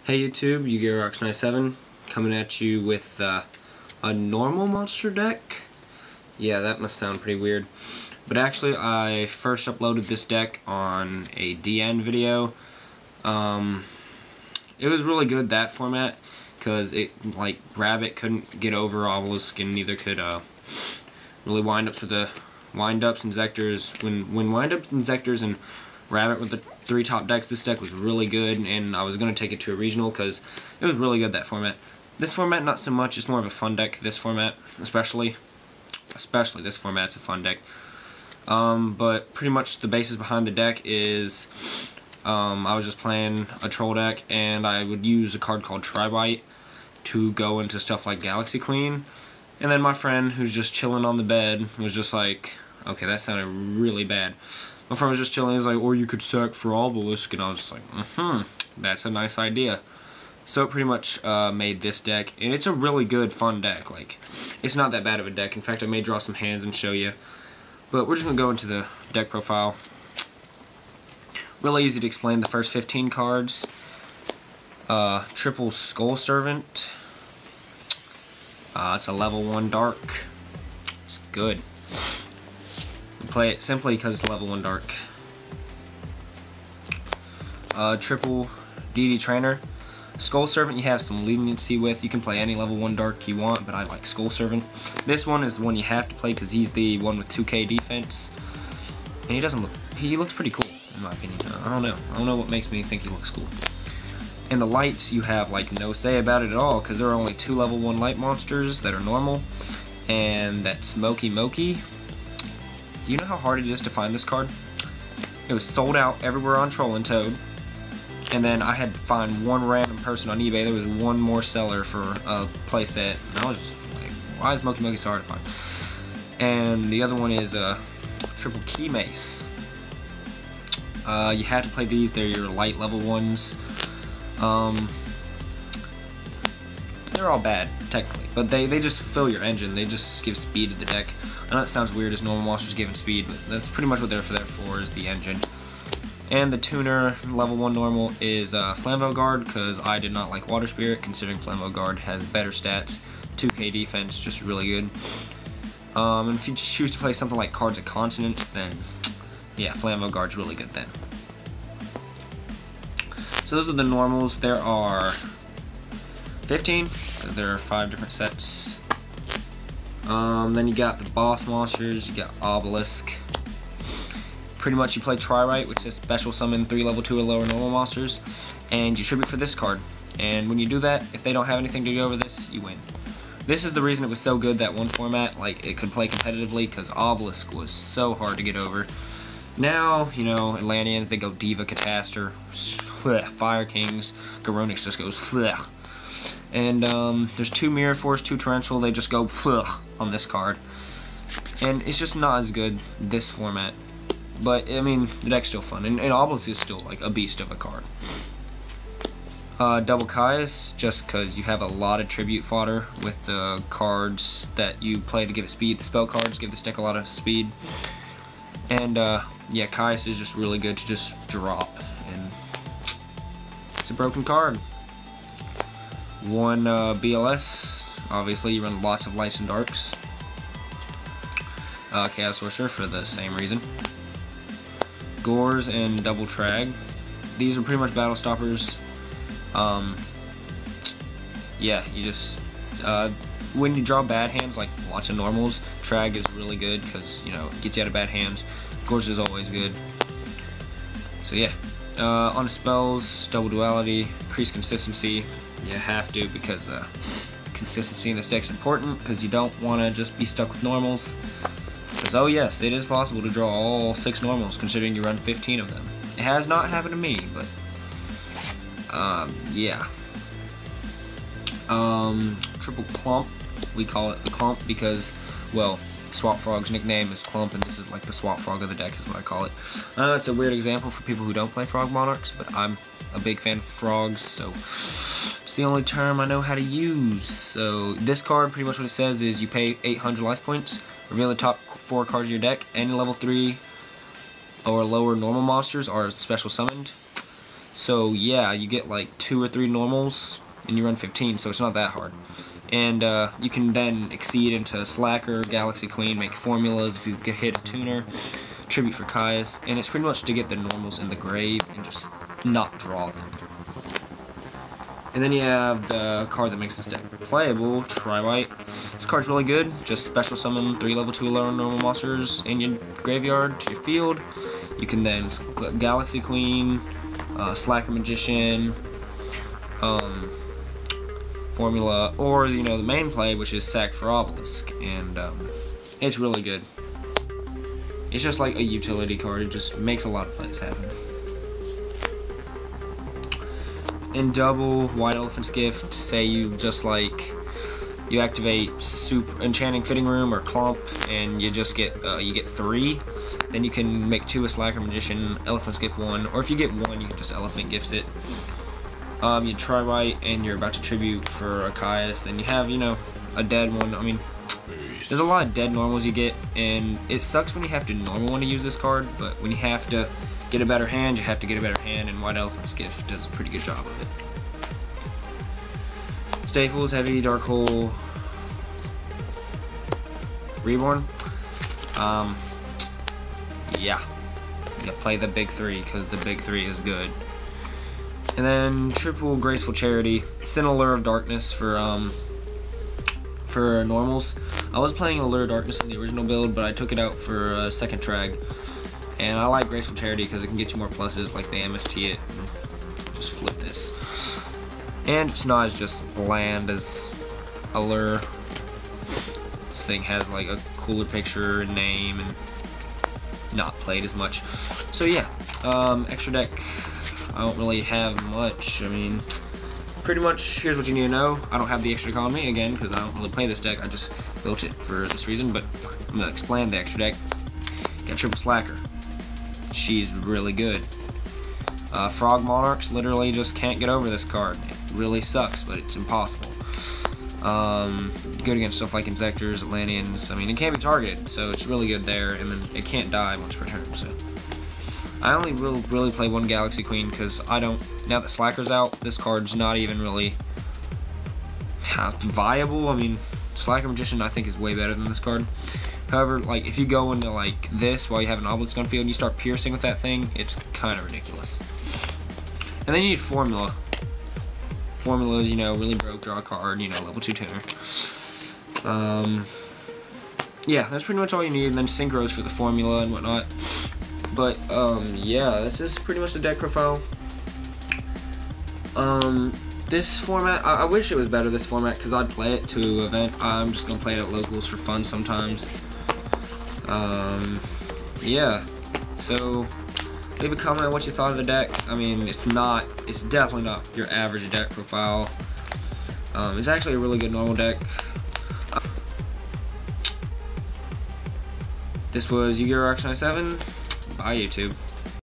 Hey YouTube, YugiRox97 coming at you with a normal monster deck. Yeah, that must sound pretty weird. But actually, I first uploaded this deck on a DN video. It was really good, that format, because it, like, Rabbit couldn't get over Obelisk, and neither could really Windups with the Windups and Zectors. When Windups and Zectors and Rabbit with the three top decks, this deck was really good, and I was going to take it to a regional because it was really good, that format. This format, not so much. It's more of a fun deck, this format, especially this format's a fun deck. But pretty much the basis behind the deck is I was just playing a troll deck, and I would use a card called Tribite to go into stuff like Galaxy Queen, and then my friend, who's just chilling on the bed, was just like, okay, that sounded really bad. My friend was just chilling, he was like, or you could sack for Obelisk, and I was just like, that's a nice idea. So it pretty much made this deck, and it's a really good, fun deck. Like, it's not that bad of a deck. In fact, I may draw some hands and show you. But we're just going to go into the deck profile. Really easy to explain. The first 15 cards. Triple Skull Servant. It's a level 1 dark. It's good. Play it simply because it's level 1 dark. Triple DD Trainer. Skull Servant you have some leniency with. You can play any level 1 dark you want, but I like Skull Servant. This one is the one you have to play because he's the one with 2k defense. And he looks pretty cool, in my opinion. I don't know what makes me think he looks cool. And the lights, you have like no say about it at all, because there are only 2 level 1 light monsters that are normal. And that's Moki Moki. Do you know how hard it is to find this card? It was sold out everywhere on Troll and Toad. And then I had to find one random person on eBay. There was one more seller for a playset. And I was just like, why is Moki Moki so hard to find? And the other one is Triple Key Mace. You have to play these. They're your light level ones. They're all bad, technically. But they just fill your engine. They just give speed to the deck. I know it sounds weird as normal monsters giving speed, but that's pretty much what they're there for, is the engine. And the tuner, level 1 normal, is Flambeau Guard, because I did not like Water Spirit, considering Flambeau Guard has better stats. 2k defense, just really good. And if you choose to play something like Cards of Consonance, then yeah, Flambeau Guard's really good then. So those are the normals. There are 15, because there are 5 different sets. Then you got the boss monsters, you got Obelisk. Pretty much you play Tribite, which is special summon 3 level 2 or lower normal monsters, and you tribute for this card. And when you do that, if they don't have anything to go over this, you win. This is the reason it was so good, that one format, like it could play competitively, because Obelisk was so hard to get over. Now, you know, Atlanteans, they go Diva Catastor, Fire Kings, Garonix just goes fleh. And there's 2 Mirror Force, 2 Torrential, they just go fleh on this card. And it's just not as good, this format. But, I mean, the deck's still fun, and Obelisk is still, like, a beast of a card. Double Caius, just because you have a lot of tribute fodder with the cards that you play to give it speed. The spell cards give this deck a lot of speed. And, yeah, Caius is just really good to just drop, and it's a broken card. 1 BLS, obviously you run lots of lights and darks. Chaos Sorcerer for the same reason. Gores and Double Trag. These are pretty much battle stoppers. Yeah, you just when you draw bad hands, like lots of normals, Trag is really good because, you know, it gets you out of bad hands. Gores is always good. So yeah, on the spells, Double Duality, increase consistency. You have to, because consistency in this deck is important, because you don't want to just be stuck with normals. Because, oh yes, it is possible to draw all 6 normals, considering you run 15 of them. It has not happened to me, but yeah. Triple Clump, we call it the Clump because, well, Swamp Frog's nickname is Clump, and this is like the Swamp Frog of the deck is what I call it. I know it's a weird example for people who don't play Frog Monarchs, but I'm a big fan of frogs, so it's the only term I know how to use. So this card, pretty much what it says is you pay 800 life points, reveal the top 4 cards of your deck. Any level 3 or lower normal monsters are special summoned. So yeah, you get like 2 or 3 normals, and you run 15, so it's not that hard. And you can then exceed into Slacker, Galaxy Queen, make formulas if you get hit a tuner, Tribute for Caius, and it's pretty much to get the normals in the grave and just not draw them. And then you have the card that makes this deck playable, Tri-White. This card's really good. Just special summon 3 level 2 lower normal monsters in your graveyard to your field. You can then Galaxy Queen, Slacker Magician, formula, or the main play, which is Sack for Obelisk, and it's really good. It's just like a utility card. It just makes a lot of plays happen. In double, White Elephant's Gift, say you just you activate Super Enchanting Fitting Room or Clump, and you just get you get 3. Then you can make 2 a Slacker Magician, Elephant's Gift 1, or if you get 1, you can just Elephant Gifts it. You try White, and you're about to tribute for a Caius. Then you have a dead one. I mean, there's a lot of dead normals you get, and it sucks when you have to normal one to use this card, but when you have to get a better hand, you have to get a better hand, and White Elephant's Gift does a pretty good job of it. Staples, Heavy, Dark Hole, Reborn. Yeah. You play the big 3, because the big 3 is good. And then triple Graceful Charity, Thin Allure of Darkness for normals. I was playing Allure of Darkness in the original build, but I took it out for second Trag. And I like Graceful Charity because it can get you more pluses, like the MST it, and just flip this. And it's not as just bland as Allure. This thing has like a cooler picture and name, and not played as much. So yeah, extra deck, I don't really have much. I mean, pretty much here's what you need to know. I don't have the extra deck on me, again, because I don't really play this deck. I just built it for this reason, but I'm going to explain the extra deck. Got triple Slacker. She's really good. Frog Monarchs literally just can't get over this card. It really sucks, but it's impossible. Good against stuff like Inzectors, Atlanteans. I mean, it can't be targeted, so it's really good there, and then it can't die once per turn. So I only will really play 1 Galaxy Queen because I don't. Now that Slacker's out, this card's not even really viable. I mean, Slacker Magician I think is way better than this card. However, like if you go into like this while you have an Obelisk on field and you start piercing with that thing, it's kind of ridiculous. And then you need Formula. Formula, really broke, draw a card, level 2 tuner. Yeah, that's pretty much all you need, and then Synchros for the formula and whatnot. But, yeah, this is pretty much the deck profile. This format, I wish it was better, this format, because I'd play it to event. I'm just going to play it at locals for fun sometimes. Yeah, so leave a comment on what you thought of the deck. I mean, it's definitely not your average deck profile. It's actually a really good normal deck. This was Yu-Gi-Oh! X97. Bye, YouTube.